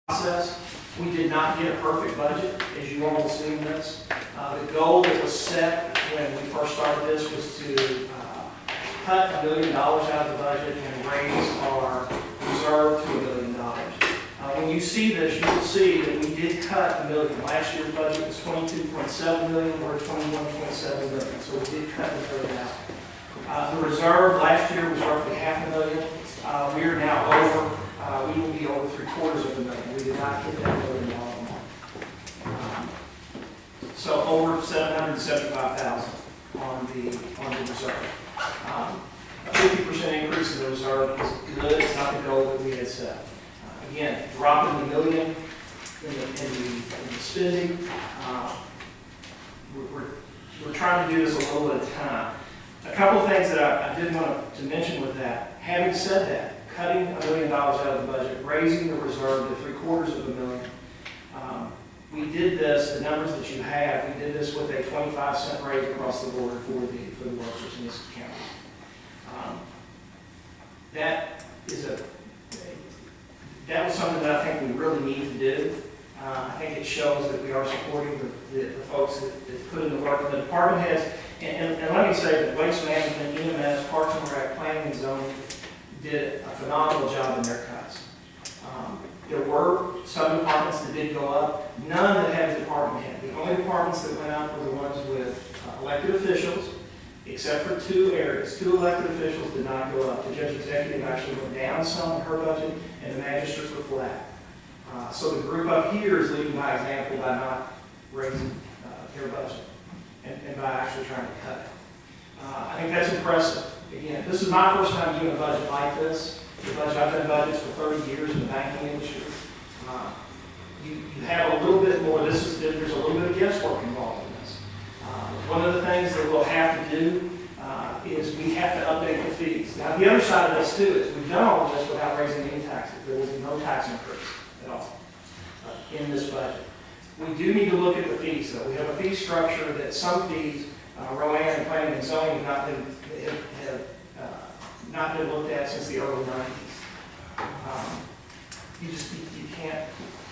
process. We did not get a perfect budget, as you all will see in this. The goal that was set when we first started this was to cut $1 billion out of the budget and raise our reserve to $1 billion. When you see this, you will see that we did cut $1 million. Last year's budget was $22.7 million, we're at $21.7 million, so we did cut $1 million out. The reserve last year was roughly $500,000. We are now over. We will be over $750,000. We did not hit that $1 million mark. So over $775,000 on the reserve. A 50% increase in the reserve is good. It's not the goal that we had set. Again, dropping $1 million in the spending. We're trying to do this a little at a time. A couple of things that I did want to mention with that. Having said that, cutting $1 million out of the budget, raising the reserve to $750,000. We did this, the numbers that you have, we did this with a 25-cent raise across the board for the workers in this county. That was something that I think we really need to do. I think it shows that we are supporting the folks that put in the work. And the department heads, and let me say that Waste Management, EMS, Parks and Rec, Planning and Zoning did a phenomenal job in their cuts. There were some departments that did go up, none that had a department head. The only departments that went up were the ones with elected officials, except for two areas. Two elected officials did not go up. The judge executive actually went down some in her budget, and the magistrates were flat. So the group up here is leading by example by not raising their budget and by actually trying to cut it. I think that's impressive. Again, this is my first time doing a budget like this. I've done budgets for 30 years in the banking industry. You have a little bit more, there's a little bit of guesswork involved in this. One of the things that we'll have to do is we have to update the fees. Now, the other side of this too is we've done all of this without raising any taxes. There will be no tax increase at all in this budget. We do need to look at the fees, though. We have a fee structure that some fees, Rowan and Planning and Zoning, have not been looked at since the early 90s. You can't,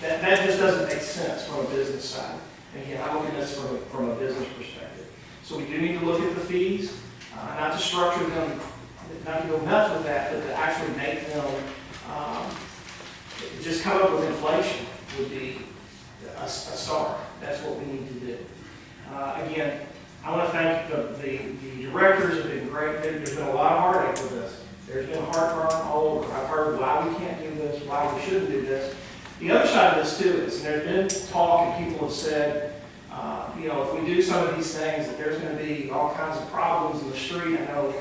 that just doesn't make sense from a business side. And again, I'm looking at this from a business perspective. So we do need to look at the fees, not to structure them, not to go nuts with that, but to actually make them, just come up with inflation would be a start. That's what we need to do. Again, I want to thank the directors have been great. There's been a lot of heartache with this. There's been heartburn all over. I've heard why we can't do this, why we shouldn't do this. The other side of this too is there's been talk and people have said, if we do some of these things, that there's going to be all kinds of problems in the street. I know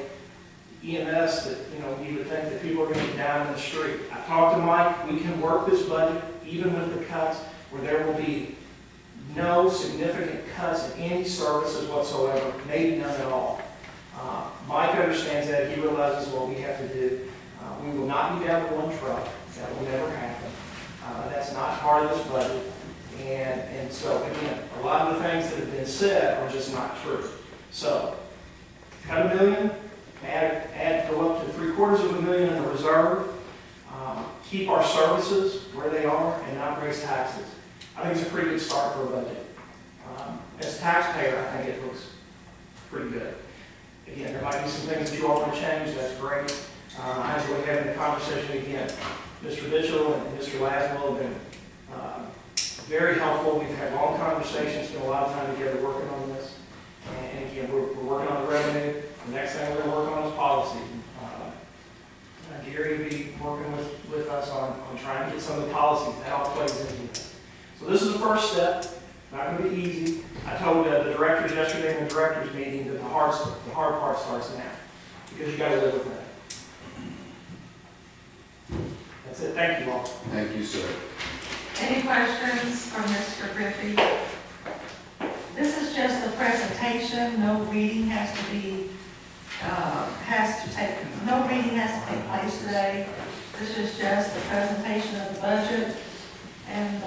EMS that, you would think that people are going to be down in the street. I talked to Mike. We can work this budget, even with the cuts, where there will be no significant cuts in any services whatsoever, maybe none at all. Mike understands that. He realizes what we have to do. We will not be down to one truck. That will never happen. That's not part of this budget. And so, again, a lot of the things that have been said are just not true. So, cut $1 million, go up to $750,000 in the reserve, keep our services where they are, and not raise taxes. I think it's a pretty good start for a budget. As a taxpayer, I think it looks pretty good. Again, there might be some things that you all want to change. That's great. I enjoy having the conversation again. Mr. Mitchell and Mr. Laswell have been very helpful. We've had long conversations, spent a lot of time together working on this. And again, we're working on the revenue. The next thing we're going to work on is policy. Gary will be working with us on trying to get some of the policies. That all plays into this. So this is the first step. Not going to be easy. I told the directors yesterday in the directors meeting that the hard part starts now, because you got to live with that. That's it. Thank you all. Thank you, sir. Any questions from Mr. Griffey? This is just a presentation. No reading has to take place today. This is just the presentation of the budget. And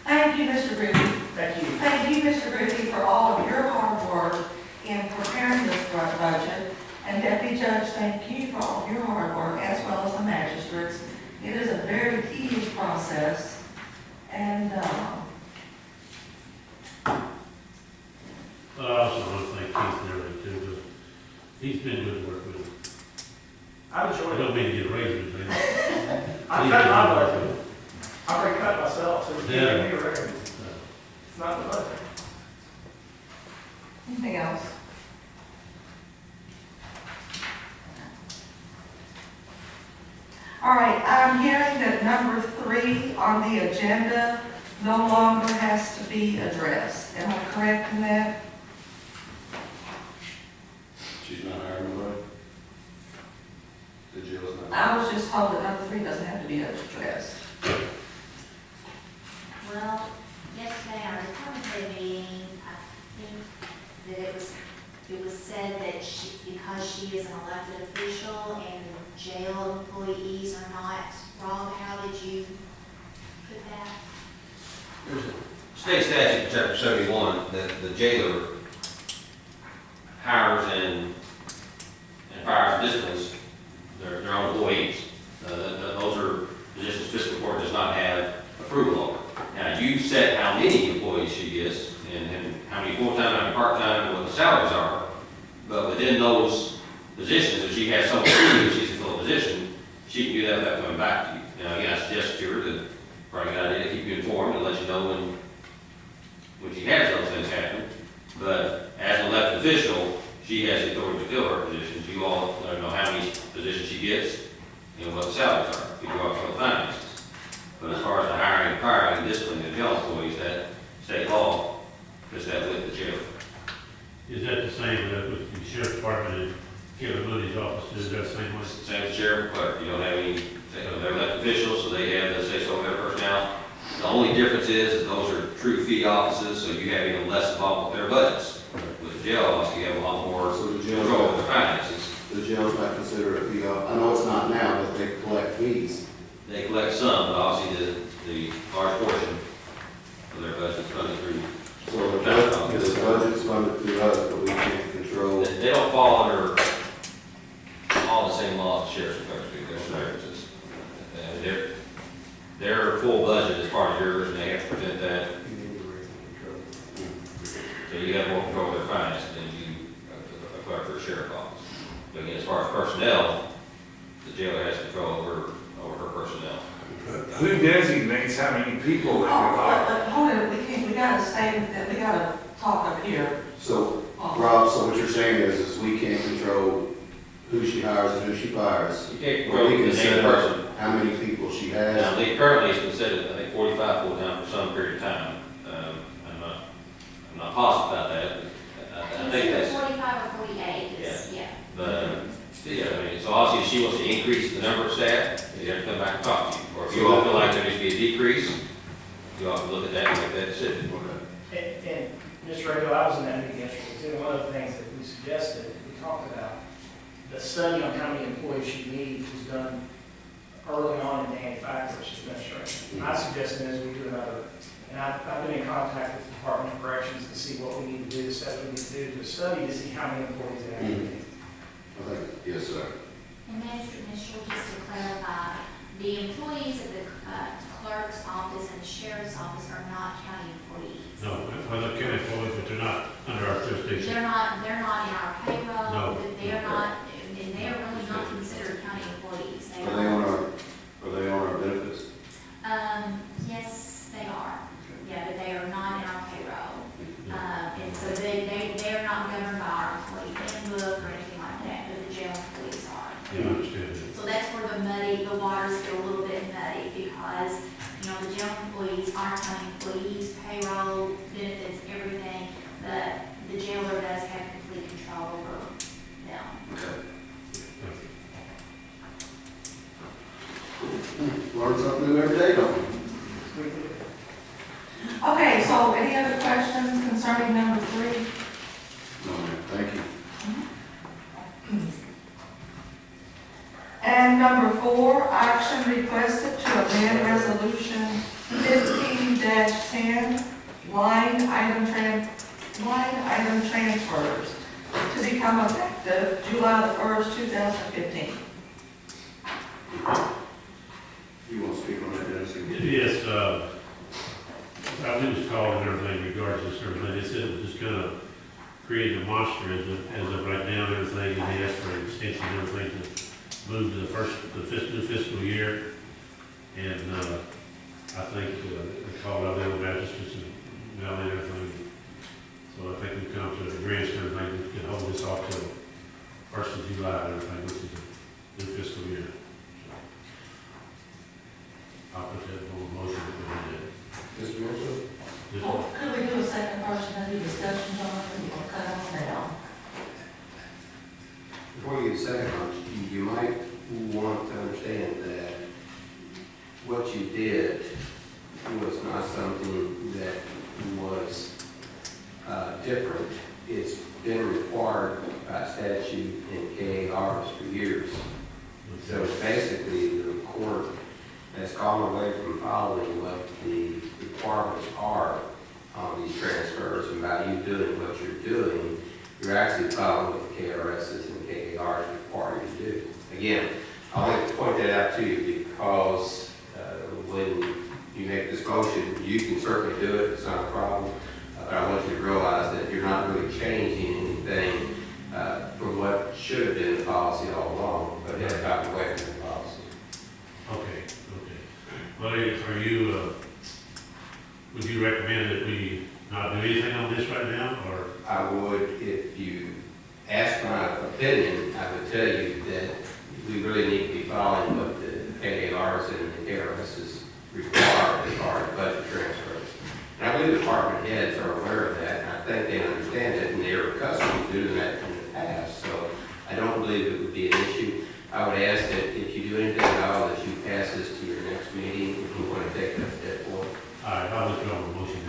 thank you, Mr. Griffey. Thank you. Thank you, Mr. Griffey, for all of your hard work in preparing this budget. And Deputy Judge, thank you for all of your hard work, as well I've I enjoyed it. don't mean to get raises, man. I cut my budget. I already cut myself, so you Yeah. can't give me a raise. It's not the budget. Anything else? All right, I'm hearing that number 3 on the agenda no longer has to be addressed. Am I correct in that? She's not hiring nobody? The jail's not? I was just told that number 3 doesn't have to be addressed. Well, yesterday on the committee meeting, I think that it was said that because she is an elected official and the jail employees are not, Rob, how did you put that? There's a state statute, chapter 71, that the jailer hires and fires and disciplines their own employees. Those are positions fiscal court does not have approval over. Now, you set how many employees she gets and how many full-time, how many part-time, and what the salaries are. But within those positions, if she has someone who she's a full position, she can do that without coming back to you. Now, again, I suggest to her that probably a good idea to keep you informed and let you know when she has those things happen. But as an elected official, she has the authority to fill her positions. You all let her know how many positions she gets and what the salaries are. You go out for the finances. But as far as the hiring, firing, and disciplining of jail employees, that state law is that with the jail. Is that the same with the sheriff's department and Kevin Moody's office, is that the same way? Same as sheriff, but you don't have any, they're elected officials, so they have the say-so of their personnel. The only difference is those are true fee offices, so you have even less involvement with their budgets. With the jail office, you have a lot more So the control jail's over the finances. The jail's not considered a fee, I know it's not now, but they collect fees. They collect some, but obviously the large portion of their budget is funded through. So the budget's funded through us, but we can't control. They don't fall under all the same laws the sheriff's department do, there's differences. Their full budget is part of yours, and they have to present that, so you have more control of their finances than you acquire for a sheriff's office. But again, as far as personnel, the jailer has control over her personnel. Who designates how many people they can hire? Hold it, we gotta stay with that, we gotta talk up here. So, Rob, so what you're saying is we can't control who she hires and who she fires. You can't But control we the can name set person. up how many people she Now, has. they currently it's been set at, I think, 45 full-time for some period of time. I'm not positive about that. I think It's that's, 45 or 48, yeah. but, yeah, I mean, so obviously, if she wants to increase the number of staff, you have to come back and talk to you. Or if you all feel like there needs to be a decrease, you all can look at that and make that decision. And Mr. Ray, I was in that meeting yesterday, too. One of the things that we suggested, we talked about, the study on how many employees she needs was done early on in Danny Factor's administration. My suggestion is we do another, and I've been in contact with the Department of Corrections to see what we need to do, the steps we need to do to study to see how many employees they actually need. I think, yes, sir. And Mr. Mitchell, just to clarify, the employees at the clerk's office and the sheriff's office are not county employees. No, well, they're county employees, but they're not under our jurisdiction. They're not in our payroll, No. they're not, and they're really not considered county employees. They Are they on our benefits? Yes, they are. Yeah, but they are not in our payroll. And so they're not governed by our employee handbook or anything like that, but the jail employees are. Yeah, I understand that. So that's where the waters get a little bit muddy because, the jail employees are county employees, payroll, benefits, everything, but the jailer does have complete control over them. Learn something new every day, don't we? Okay, so any other questions concerning number 3? No, ma'am, thank you. And number 4, action requested to amend resolution 15-10, line item transfers to become effective July the 1st, 2015. You want to speak on that, Dennis? Yes, I was called and everything regards this, everything, they said it was just gonna create a monster as of right now and everything, and they asked for an extension and everything to move to the new fiscal year. And, I think, they called out the other magistrates and mail and everything. So I think we've come to an agreement, and everything, we can hold this off till 1st of July and everything, which is the new fiscal year. I'll put that on motion to go ahead. Mr. Mitchell? Just- Well, could we do a second portion of the discussion, John, or cut off now? Before you get a second one, you might want to understand that what you did was not something that was different. It's been required by statute in KARs for years. So basically, the court has gone away from following what the requirements are on these transfers, and by you doing what you're doing, you're actually following what the KRSs and KARs require you to do. Again, I want to point that out to you because when you make this motion, you can certainly do it, it's not a problem. But I want you to realize that you're not really changing anything from what should have been the policy all along, but has gotten away from the policy. Okay. Well, are you, would you recommend that we not do anything on this right now, or? I would, if you ask my opinion, I would tell you that we really need to be following what the KARs and the KRSs require as far as budget transfers. And I believe department heads are aware of that, and I think they understand it, and they're accustomed to doing that in the past, so I don't believe it would be an issue. I would ask that if you do anything at all, that you pass this to your next meeting, if you want to take up that point. All right, I'll withdraw the motion.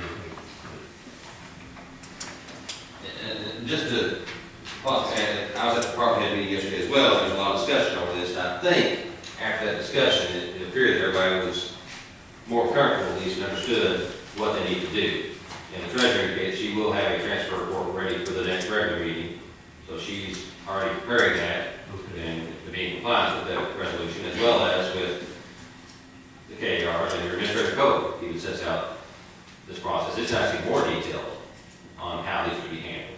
And just to, and I was at the department head meeting yesterday as well, there was a lot of discussion over this, and I think after that discussion, it appeared that everybody was more comfortable, at least, and understood what they need to do. And the treasurer indicated she will have a transfer report ready for the next regular meeting, so she's already preparing that Okay. and to be in compliance with that resolution, as well as with the KARs and your administrative code, even sets out this process. It's actually more detailed on how these would be handled.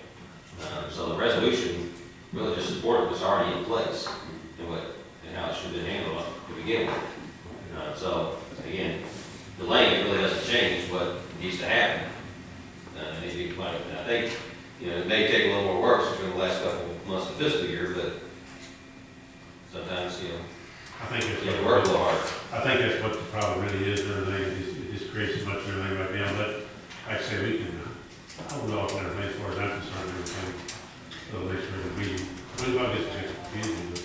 So the resolution really just supported what's already in place and how it should have been handled to begin with. So again, delaying it really doesn't change what needs to happen. And I think, it may take a little more work since we're in the last couple of months of the fiscal year, but sometimes, I think you it's. have to work a little harder. I think that's what the problem really is, and everything, it just creates so much of everything right now, but like I say, we can, hold off on everything as far as I'm concerned, everything, so the next regular meeting. We might get some confusion, but,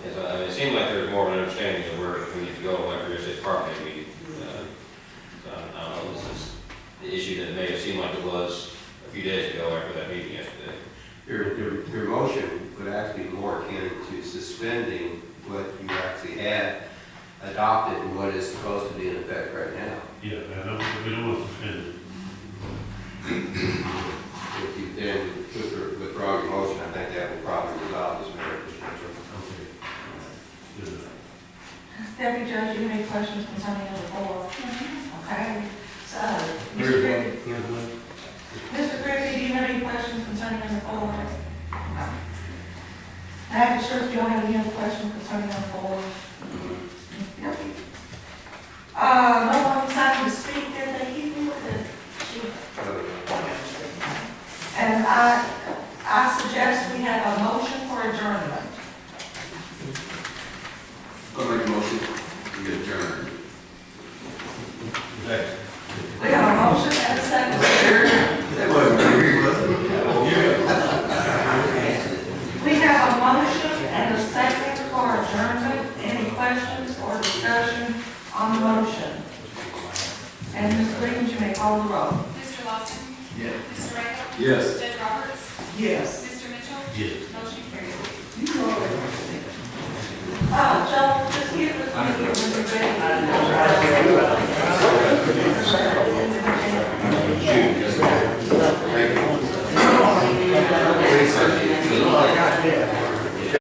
Yes, I mean, it seems like there's more of an understanding of where we need to go after this department meeting. So I don't know, this is the issue that may have seemed like it was a few days ago after that meeting yesterday. Your motion would actually be more akin to suspending what you actually had adopted and what is supposed to be in effect right now. yeah, we don't want to suspend it. If you then withdraw your motion, I think that will probably resolve this matter, Mr. Mitchell. Okay. Good enough. Deputy Judge, do you have any questions concerning number 4? Okay, so, Mr. Griffin, Mr. Griffin, do you have any questions concerning number 4? I have to search, do you have any other questions concerning number 4? Yep. No one decided to speak, did they? And I suggest we have a motion for adjournment. I'll make a motion to adjourn. We have a motion and a second. That wasn't very good. We have a motion and a second for adjournment. Any questions or discussion on the motion? And Ms. Williams, you may call the roll. Mr. Lawson? Yes. Mr. Randall? Yes. Judge Roberts? Yes. Mr. Mitchell? Yes. Motion carries. Joe, just give us when you're ready.